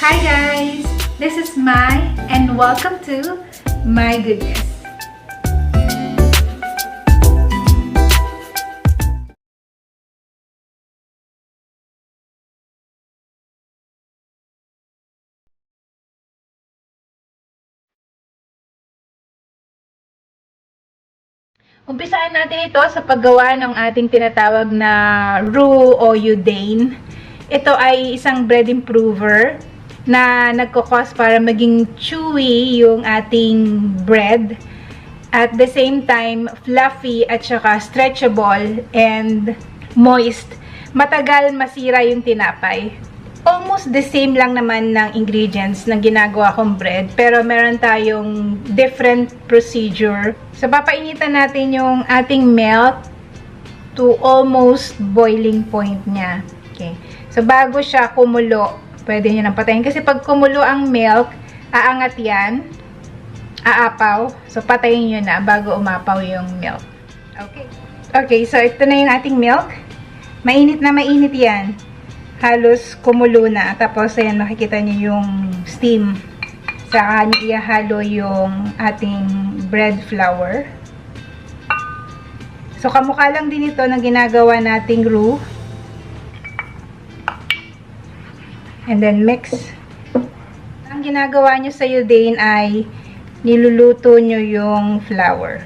Hi guys! This is Mai and welcome to My Goodness. Umpisahan natin ito sa paggawa ng ating tinatawag na roux o Udaine. Ito ay isang bread improver na nagkakos para maging chewy yung ating bread. At the same time, fluffy at saka stretchable and moist. Matagal masira yung tinapay. Almost the same lang naman ng ingredients ng ginagawa kong bread, pero meron tayong different procedure. So, papainitan natin yung ating milk to almost boiling point niya. Okay. So, bago siya kumulo, pwede nyo nang patayin. Kasi pag kumulo ang milk, aangat yan, aapaw. So, patayin nyo na bago umapaw yung milk. Okay. Okay, so ito na yung ating milk. Mainit na mainit yan. Halos kumulo na. Tapos, ayan, makikita nyo yung steam. Saka nyo ihalo yung ating bread flour. So, kamukha lang din ito na ginagawa nating roux. And then, mix. Ang ginagawa nyo sa Udaine ay niluluto nyo yung flour.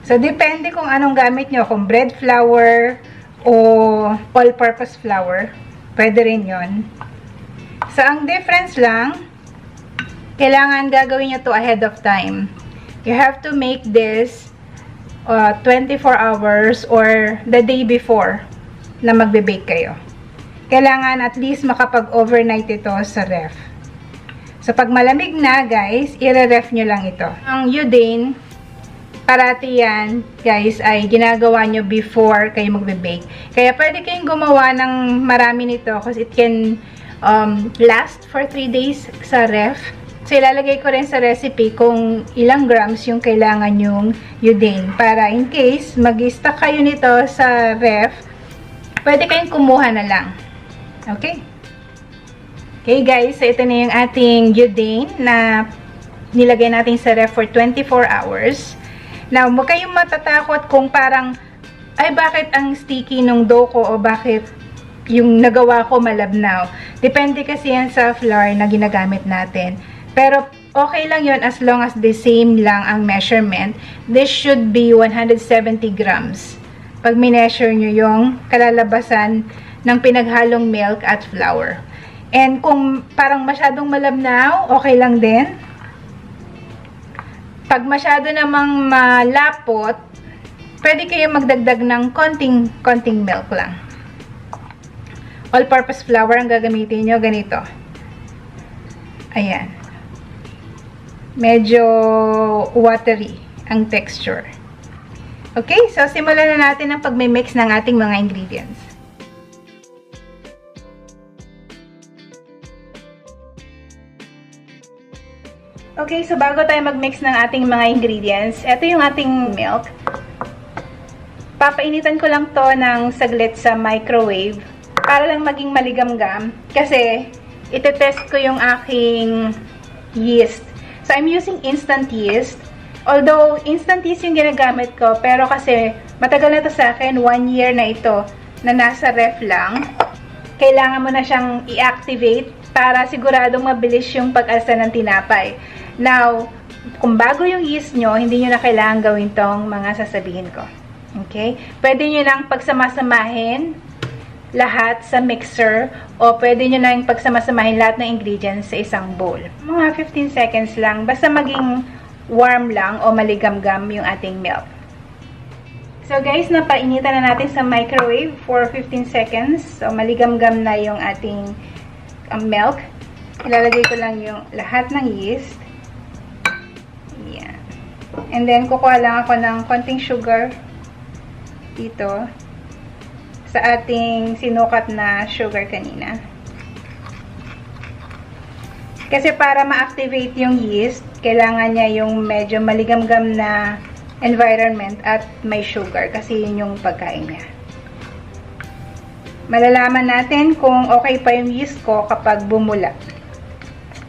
So, depende kung anong gamit nyo. Kung bread flour o all-purpose flour, pwede rin yon. So, ang difference lang, kailangan gagawin nyo to ahead of time. You have to make this 24 hours or the day before na magbe-bake kayo. Kailangan at least makapag-overnight ito sa ref. So, pag malamig na, guys, i-ref nyo lang ito. Ang Udaine, parati yan, guys, ay ginagawa nyo before kayo magbe-bake. Kaya pwede kayong gumawa ng marami nito kasi it can last for 3 days sa ref. So, ilalagay ko rin sa recipe kung ilang grams yung kailangan yung Udaine. Para in case mag-stock kayo nito sa ref, pwede kayong kumuha na lang. Okay? Okay, guys. So, ito na yung ating Udaine na nilagay natin sa ref for 24 hours. Now, huwag kayong matatakot kung parang, ay bakit ang sticky nung dough ko o bakit yung nagawa ko malabnaw. Depende kasi yan sa flour na ginagamit natin. Pero, okay lang yon as long as the same lang ang measurement. This should be 170 grams. Pag mineasure nyo yung kalalabasan ng pinaghalong milk at flour. And kung parang masyadong malabnaw, okay lang din. Pag masyado namang malapot, pwede kayo magdagdag ng konting milk lang. All-purpose flour ang gagamitin nyo, ganito. Ayan. Medyo watery ang texture. Okay, so simulan na natin ang pagmimix ng ating mga ingredients. Okay, so bago tayo mag-mix ng ating mga ingredients, ito yung ating milk. Papainitan ko lang to ng saglit sa microwave para lang maging maligamgam kasi itetest ko yung aking yeast. So, I'm using instant yeast. Although, instant yeast yung ginagamit ko, pero kasi matagal na to sa akin, 1 year na ito na nasa ref lang. Kailangan mo na siyang i-activate para siguradong mabilis yung pag-asa ng tinapay. Now, kung bago yung yeast nyo, hindi nyo na kailangan gawin tong mga sasabihin ko. Okay? Pwede nyo nang pagsamasamahin lahat sa mixer o pwede nyo nang pagsamasamahin lahat ng ingredients sa isang bowl. Mga 15 seconds lang, basta maging warm lang o maligamgam yung ating milk. So guys, napainitan na natin sa microwave for 15 seconds. So maligamgam na yung ating milk. Ilalagay ko lang yung lahat ng yeast. Yan. And then, kukuha lang ako ng konting sugar dito sa ating sinukat na sugar kanina. Kasi para ma-activate yung yeast, kailangan niya yung medyo maligamgam na environment at may sugar kasi yun yung pagkain niya. Malalaman natin kung okay pa yung yeast ko kapag bumula.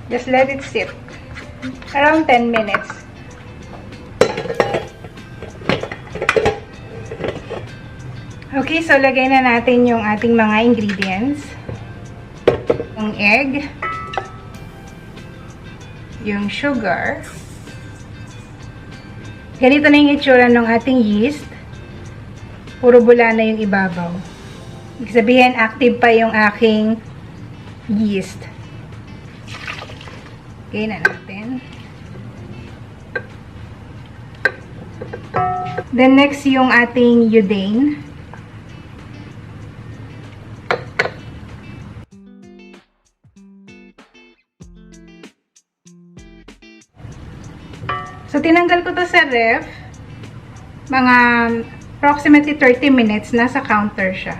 Just let it sit. Around 10 minutes. Okay, so lagay na natin yung ating mga ingredients. Yung egg. Yung sugar. Ganito na yung itsura ng ating yeast. Puro bula na yung ibabaw. Ibig sabihin, active pa yung aking yeast. Okay na natin. Then next yung ating Udain. So tinanggal ko to sa ref. Mga approximately 30 minutes nasa counter siya.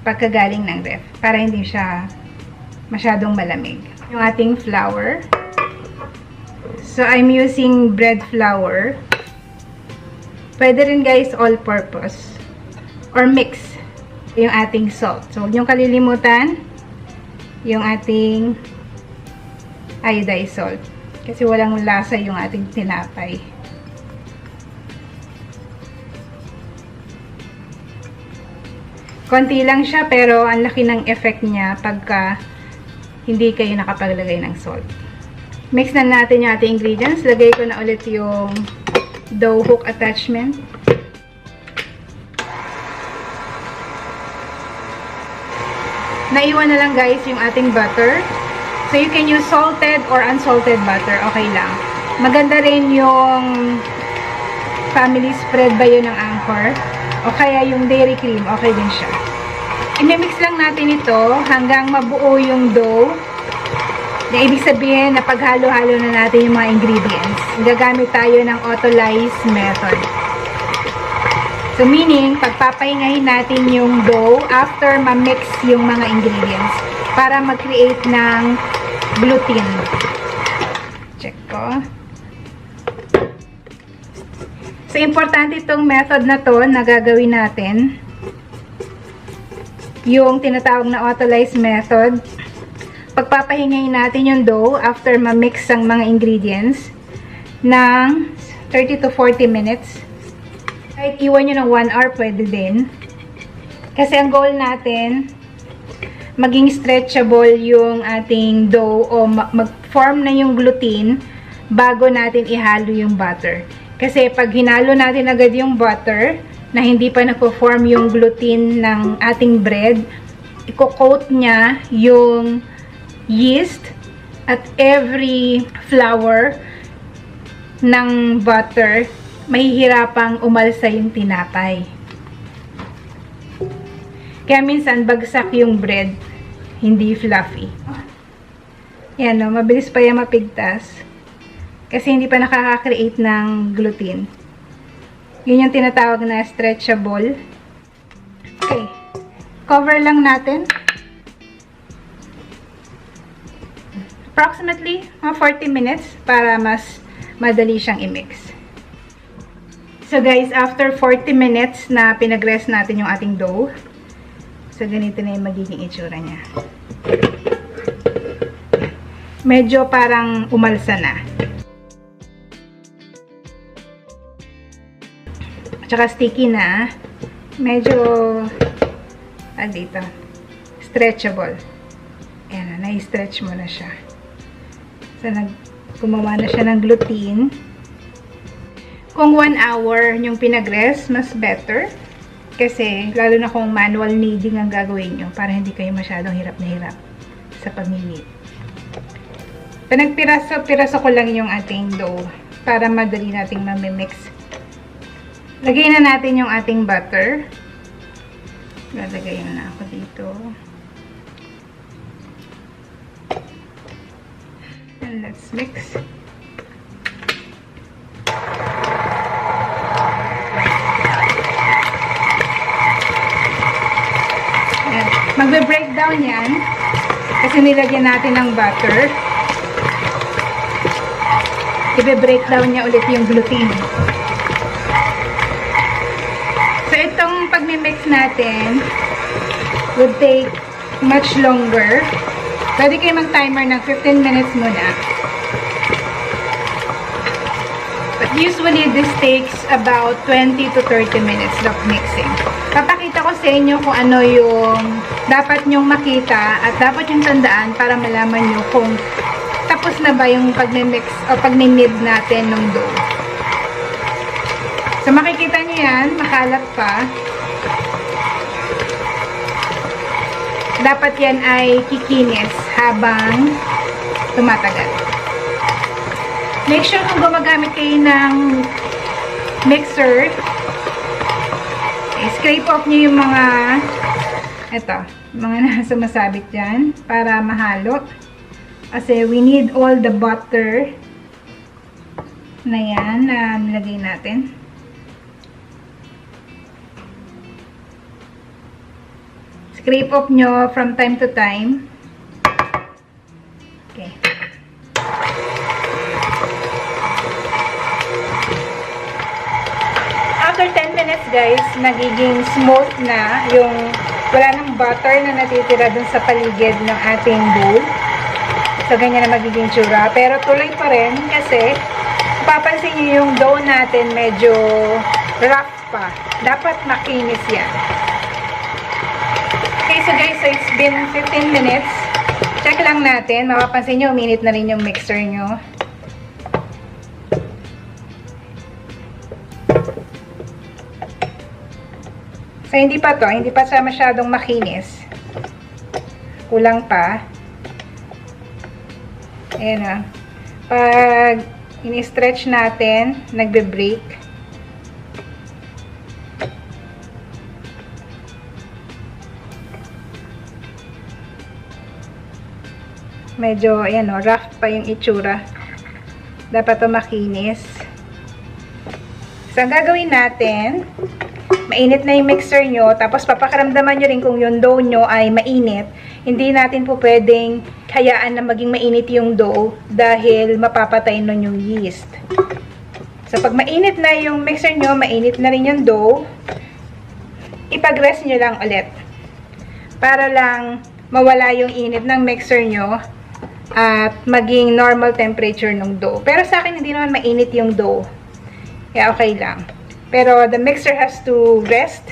Pagkagaling ng ref. Para hindi siya masyadong malamig. Yung ating flour. So, I'm using bread flour. Pwede rin guys, all-purpose. Or mix. Yung ating salt. So, huwag niyong kalilimutan yung ating iodized salt. Kasi walang lasa yung ating tinapay. Konti lang siya, pero ang laki ng effect niya pagka hindi kayo nakapaglagay ng salt. Mix na natin yung ating ingredients. Lagay ko na ulit yung dough hook attachment. Naiwan na lang guys yung ating butter. So you can use salted or unsalted butter. Okay lang. Maganda rin yung family spread ba yun ng Anchor. O kaya yung dairy cream. Okay din siya. I-mix lang natin ito hanggang mabuo yung dough. Na ibig sabihin na paghalo-halo na natin yung mga ingredients. Gagamit tayo ng autolyze method. So meaning, pagpapahingahin natin yung dough after ma-mix yung mga ingredients para mag-create ng gluten. Check ko. So importante itong method na to na gagawin natin. Yung tinatawag na autolyze method. Pagpapahingayin natin yung dough after ma-mix ang mga ingredients ng 30 to 40 minutes. Kahit iwan nyo ng 1 hour, pwede din. Kasi ang goal natin, maging stretchable yung ating dough o mag-form na yung gluten bago natin ihalo yung butter. Kasi pag hinalo natin agad yung butter, na hindi pa nagpo-form yung gluten ng ating bread, i-coat niya yung yeast at every flour ng butter, mahihirapang umalsa yung tinapay. Kaya minsan bagsak yung bread, hindi fluffy. Yan o, mabilis pa yung mapigtas kasi hindi pa nakaka-create ng gluten. Yun yung tinatawag na stretchable. Okay. Cover lang natin. Approximately 40 minutes para mas madali siyang i-mix. So guys, after 40 minutes na pinag-rest natin yung ating dough, so ganito na yung magiging itsura niya. Medyo parang umalsa na. Tsaka sticky na. Medyo dito, stretchable. Ayan, na-stretch mo na siya. So, gumawa na siya ng gluten. Kung 1 hour yung pinag-rest, mas better. Kasi, lalo na kung manual kneading ang gagawin nyo, para hindi kayo masyadong hirap na hirap sa pag-knead. Pinagpiraso-piraso ko lang yung ating dough para madali nating mamimix. Lagay na natin yung ating butter. Lalagay na ako dito. And let's mix. Magbe-breakdown yan kasi nilagyan natin ng butter. Ibe-breakdown niya ulit yung gluten. So, itong pagmimix natin, would take much longer. Pwede kayo mag-timer ng 15 minutes muna. But usually, this takes about 20 to 30 minutes of mixing. Papakita ko sa inyo kung ano yung dapat nyong makita at dapat yung tandaan para malaman nyo kung tapos na ba yung pag-mix o pag-knead natin ng dough. So, makikita nyo yan, makalat pa. Dapat yan ay kikinis habang tumatagal. Make sure kung gumagamit kayo ng mixer, scrape off nyo yung mga nasa masabit dyan para mahalo. Kasi we need all the butter na yan na nilagay natin. Scrape off nyo from time to time. Okay. After 10 minutes guys, nagiging smooth na yung wala ng butter na natitira dun sa paligid ng ating bowl. So, ganyan na magiging tsura. Pero tuloy pa rin kasi papansin nyo yung dough natin medyo rough pa. Dapat makinis yan. Okay, so guys, so it's been 15 minutes. Check lang natin. Mapapansin nyo, uminit na rin yung mixer nyo. So, hindi pa to. Hindi pa siya masyadong makinis. Kulang pa. Ayan na. Pag ini-stretch natin, nagbe-break. Medyo, ayan o, rough pa yung itsura. Dapat to makinis. So, ang gagawin natin, mainit na yung mixer nyo, tapos papakaramdaman nyo rin kung yung dough nyo ay mainit. Hindi natin po pwedeng hayaan na maging mainit yung dough dahil mapapatay nun yung yeast. So, pag mainit na yung mixer nyo, mainit na rin yung dough, ipag-rest nyo lang ulit. Para lang mawala yung init ng mixer nyo at maging normal temperature ng dough. Pero sa akin, hindi naman mainit yung dough. Kaya okay lang. Pero the mixer has to rest.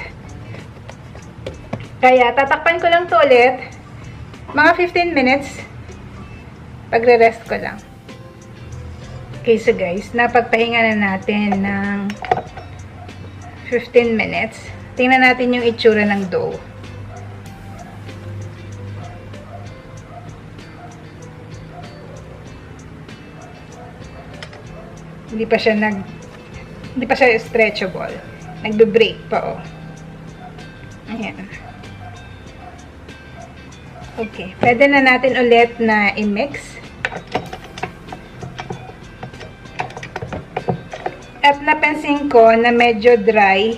Kaya tatakpan ko lang to ulit. Mga 15 minutes. Pagre-rest ko lang. Okay, so guys, napagpahinga na natin ng 15 minutes. Tingnan natin yung itsura ng dough. Hindi pa siya stretchable. Nagbe-break pa, oh. Ayan. Okay. Pwede na natin ulit na i-mix. At napansin ko na medyo dry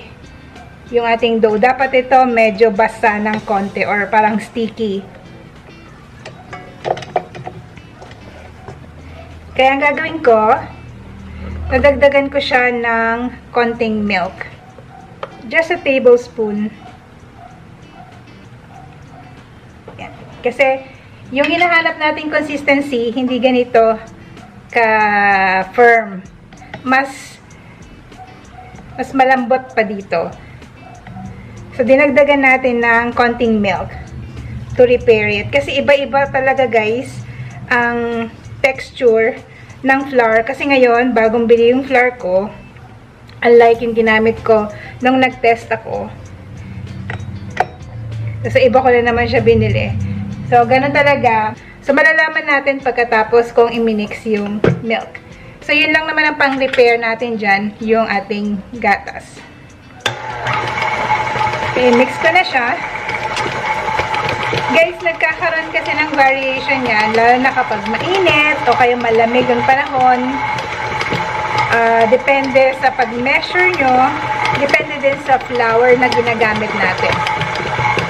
yung ating dough. Dapat ito medyo basa ng konti or parang sticky. Kaya ang gagawin ko, nadagdagan ko siya ng konting milk. Just a tablespoon. Yan. Kasi, yung hinahanap nating consistency, hindi ganito ka-firm. Mas malambot pa dito. So, dinagdagan natin ng konting milk to repair it. Kasi iba-iba talaga guys, ang texture ng flour. Kasi ngayon, bagong bili yung flour ko, unlike yung ginamit ko nung nag-test ako. Kasi iba ko na naman siya binili. So, ganun talaga. So, malalaman natin pagkatapos kung i-mix yung milk. So, yun lang naman ang pang-repair natin dyan, yung ating gatas. Okay, mix ko na siya. Guys, nagkakaroon kasi ng variation yan, lalo na kapag mainit o kaya malamig ang panahon. Depende sa pag-measure nyo, depende din sa flour na ginagamit natin.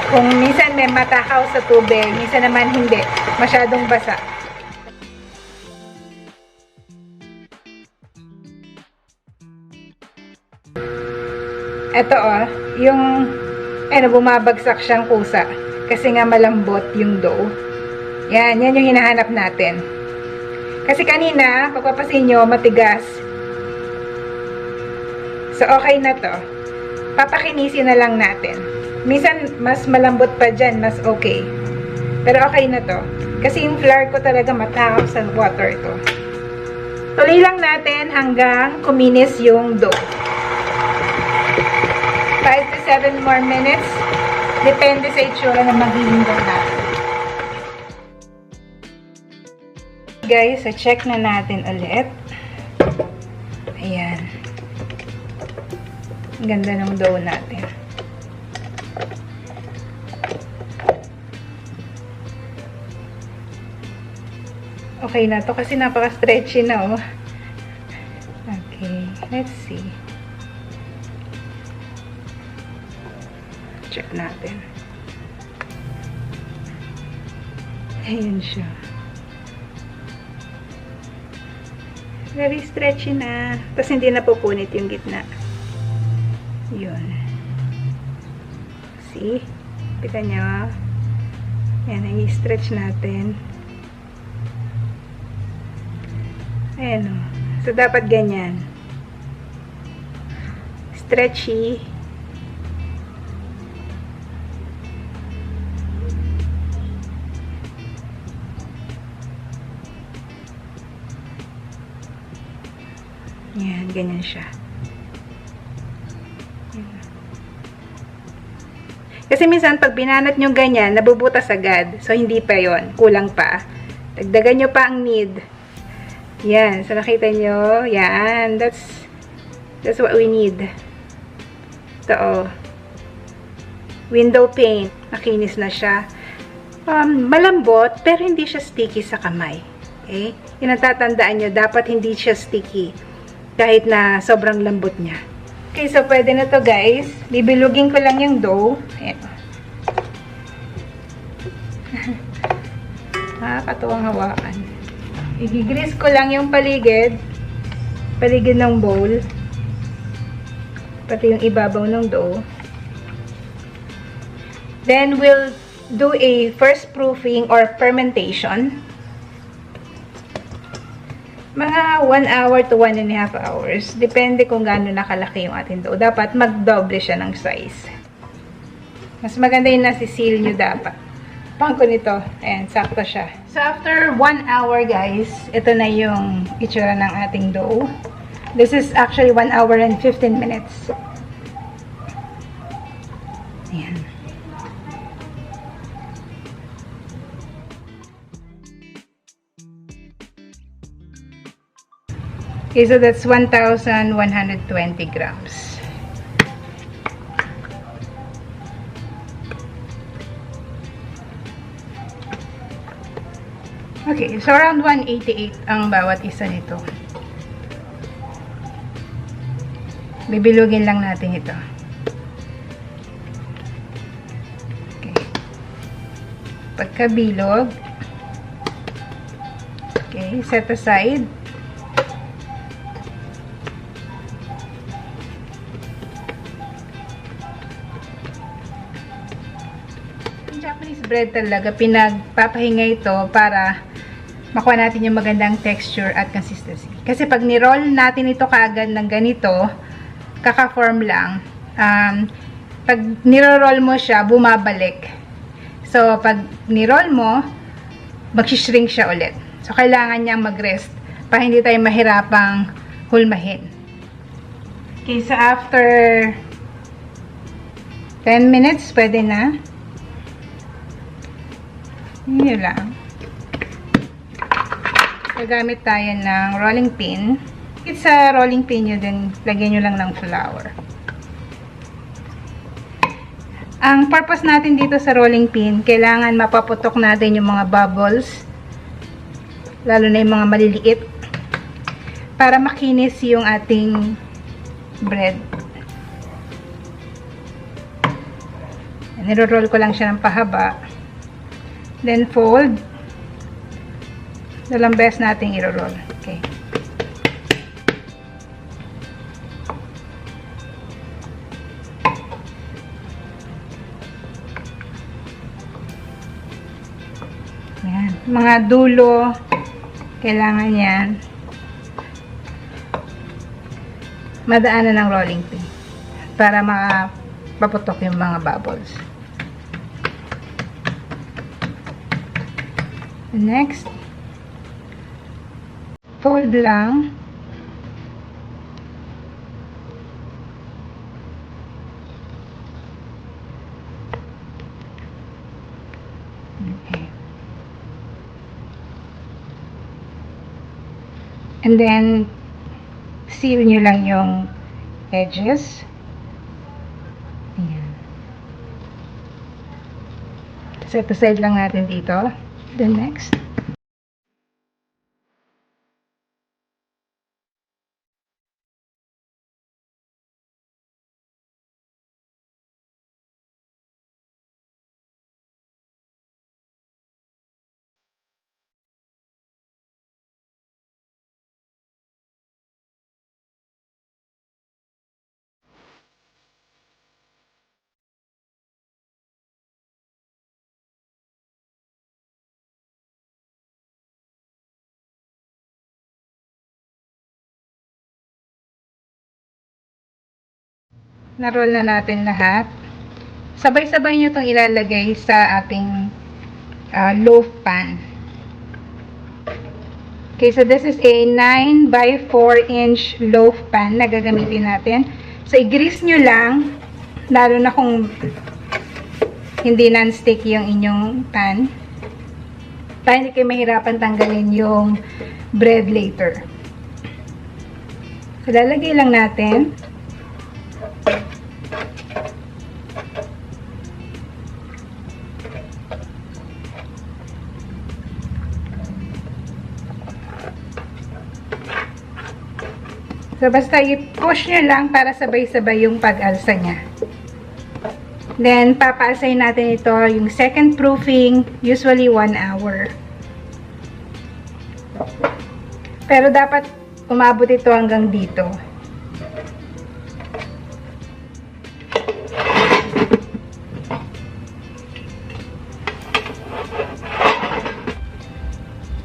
Kung minsan may matakaw sa tubig, minsan naman hindi, masyadong basa. Ito yung bumabagsak siyang kusa. Kasi nga malambot yung dough. Yan yung hinahanap natin. Kasi kanina, pagpapasin nyo, matigas. So, okay na to. Papakinisin na lang natin. Minsan, mas malambot pa dyan, mas okay. Pero okay na to. Kasi yung flour ko talaga matakaw sa water ito. Tuloy lang natin hanggang kuminis yung dough. 5 to 7 more minutes. Depende sa itsura na magiging dough natin. Guys, so check na natin ulit. Ayan. Ang ganda ng dough natin. Okay na to kasi napaka-stretchy na, oh. Okay, let's see. Check natin. Ayan siya. Very stretchy na. Tapos hindi na pupunit yung gitna. Yun. See? Kita nyo? Ayan, i-stretch natin. Ayan, o. So, dapat ganyan. Stretchy. Ayan, ganyan siya. Ayan. Kasi minsan, pag binanat nyo ganyan, nabubutas agad. So, hindi pa yon, kulang pa. Dagdagan nyo pa ang knead. Yan. So, nakita nyo? Yan. That's what we need. Ito, oh. Window pane. Nakinis na siya. Malambot, pero hindi siya sticky sa kamay. Okay? Yung natatandaan nyo, dapat hindi siya sticky. Kahit na sobrang lambot niya. Okay, so pwede na to, guys. Bibilugin ko lang yung dough. Ayan. Nakakatuwang hawakan. I-grease ko lang yung paligid ng bowl, pati yung ibabaw ng dough. Then we'll do a first proofing or fermentation. Mga 1 hour to 1.5 hours. Depende kung gaano nakalaki yung ating dough. Dapat magdoble siya ng size. Mas maganda yung nasisil nyo dapat. Pangko nito. Ayan, sakto siya. So, after 1 hour, guys, ito na yung itsura ng ating dough. This is actually 1 hour and 15 minutes. Ayan. Okay, so that's 1,120 grams. Okay, so around 188 ang bawat isa nito. Bibilugin lang natin ito. Okay. Pagkabilog, okay, set aside. Yung Japanese bread talaga, pinagpapahinga ito para makuha natin yung magandang texture at consistency. Kasi pag ni-roll natin ito kaagad ng ganito, kaka-form lang, pag niro-roll mo siya, bumabalik. So, pag ni-roll mo, mag-shrink siya ulit. So, kailangan niyang mag-rest para hindi tayo mahirapang hulmahin. Okay, so after 10 minutes, pwede na. Yun lang. Gagamit tayo ng rolling pin. Sa rolling pin nyo din, lagyan nyo lang ng flour. Ang purpose natin dito sa rolling pin, kailangan mapaputok natin yung mga bubbles, lalo na yung mga maliliit, para makinis yung ating bread. Niro-roll ko lang siya ng pahaba. Then fold. Dalang best natin i-roll. Okay. mga dulo, kailangan yan madaanan ng rolling pin para mapaputok yung mga bubbles. Next, fold lang. Okay. And then, seal nyo lang yung edges. Ayan. Set aside lang natin dito. Then next. Na-roll na natin lahat. Sabay-sabay nyo itong ilalagay sa ating loaf pan. Okay, so this is a 9 by 4 inch loaf pan na gagamitin natin. So, i-grease nyo lang, lalo na kung hindi non-stick yung inyong pan, para hindi kayo mahirapan tanggalin yung bread later. So, lalagay lang natin. So, basta i-push nyo lang para sabay-sabay yung pag-alsa niya. Then, papaalsahin natin ito, yung second proofing, usually 1 hour. Pero dapat umabot ito hanggang dito.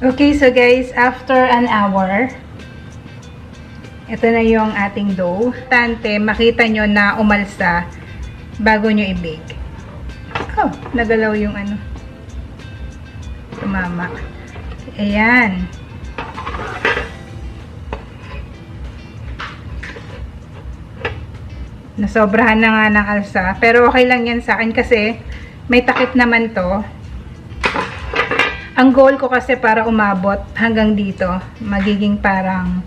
Okay, so guys, after an hour, ito na yung ating dough. Tante, makita nyo na umalsa bago nyo i-bake. Oh, nagalaw yung ano. Tumama. Ayan. Nasobrahan na nga ng alsa. Pero okay lang yan sa akin kasi may takip naman to. Ang goal ko kasi para umabot hanggang dito, magiging parang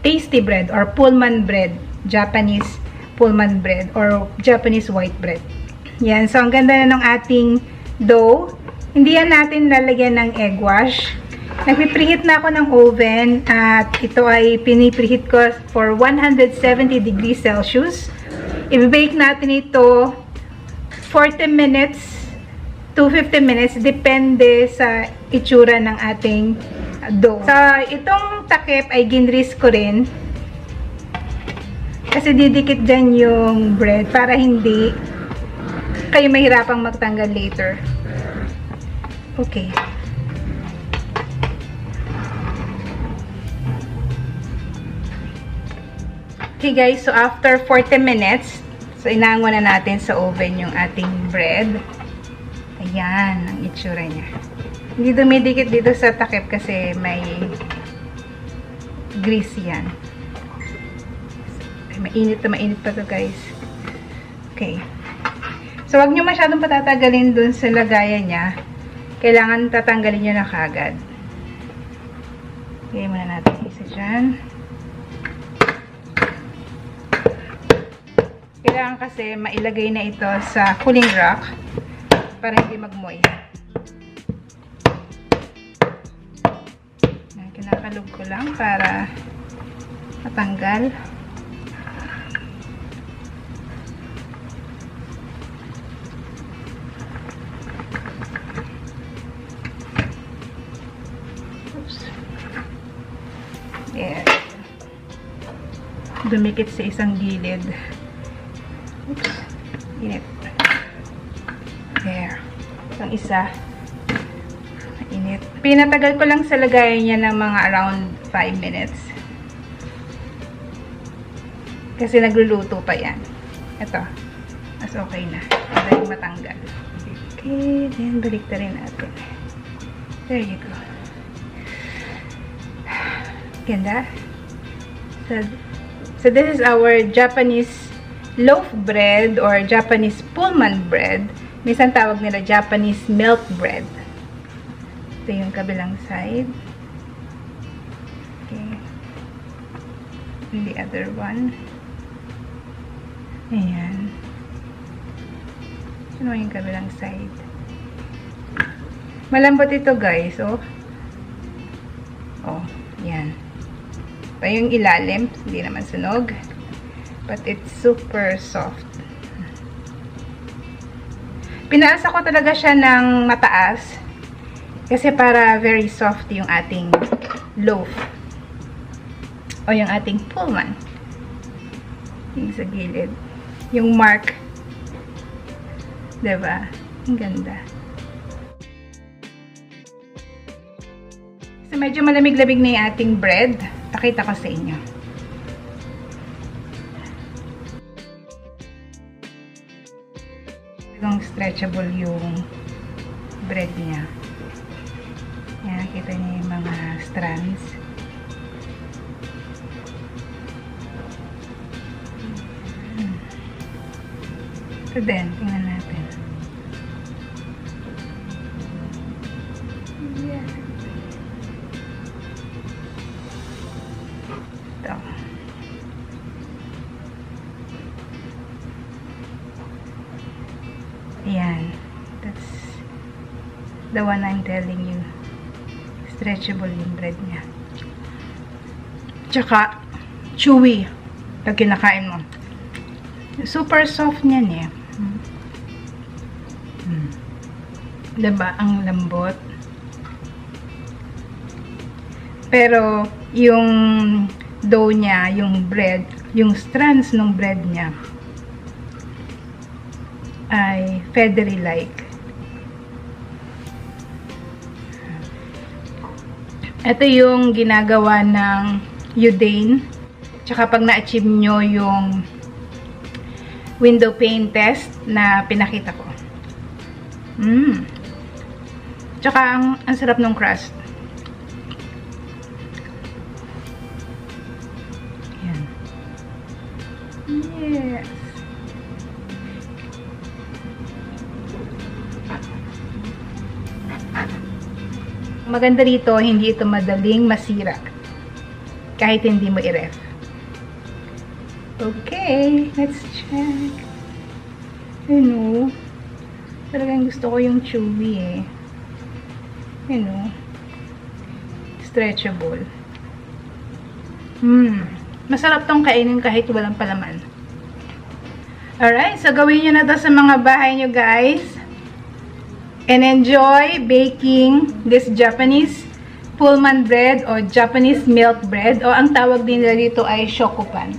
tasty bread or Pullman bread, Japanese Pullman bread or Japanese white bread. Yan. So, ang ganda na ng ating dough. Hindi yan natin lalagyan ng egg wash. Nagpipreheat na ako ng oven at ito ay pinipreheat ko for 170 degrees Celsius. I-bake natin ito 40 minutes to 50 minutes. Depende sa itsura ng ating dough. So, itong takip ay ginris ko rin. Kasi didikit dyan yung bread para hindi kayo mahirapang magtanggal later. Okay. Okay guys, so after 40 minutes, so inango na natin sa oven yung ating bread. Ayan, ang itsura niya. Hindi dumidikit dito sa takip kasi may grease yan. Mainit na mainit pa to guys. Okay. So, wag nyo masyadong patatagalin dun sa lagayan niya. Kailangan tatanggalin nyo na kagad. Okay, muna natin isa dyan. Kailangan kasi mailagay na ito sa cooling rack para hindi magmoy. Kinakalog ko lang para matanggal. Oops. There. Dumikit sa isang gilid. Oops. Init. There. Ang isa. Init. Pinatagal ko lang sa lagayan niya ng mga around 5 minutes. Kasi nagluluto pa yan. Ito. Mas okay na. Madaling matanggal. Okay, then balik na rin natin. There you go. Ganda. So this is our Japanese loaf bread or Japanese Pullman bread. Minsan tawag nila Japanese milk bread. Ito yung kabilang side. Okay. And the other one. Ayan. Ano yung kabilang side? Malambot ito guys, oh. Oh, yan. Ito yung ilalim, hindi naman sunog. But it's super soft. Pinaasa ko talaga siya ng mataas. Kasi para very soft yung ating loaf. O yung ating Pullman. Yung sa gilid. Yung mark. Diba? Ang ganda. So, medyo malamig-lamig na yung ating bread. Pakita ko sa inyo. Talagang stretchable yung bread niya. Yan, nakita niyo yung mga strands. Ito din, tingnan natin. Yeah. Ito. Ayan. That's the one I'm telling you. Stretchable yung bread niya. Tsaka, chewy. Pag kinakain mo. Super soft niyan eh. Diba? Ang lambot. Pero, yung dough niya, yung bread, yung strands ng bread niya, ay feathery-like. Ito yung ginagawa ng Udain. Tsaka pag na-achieve nyo yung window pane test na pinakita ko. Tsaka ang sarap ng crust. Yan. Yes. Maganda rito, hindi ito madaling masira. Kahit hindi mo i-ref. Okay, let's check. Talagang gusto ko yung chewy eh. Stretchable. Masarap tong kainin kahit walang palaman. Alright, so gawin nyo na to sa mga bahay nyo guys. And enjoy baking this Japanese Pullman bread o Japanese milk bread o ang tawag din nila dito ay shokupan.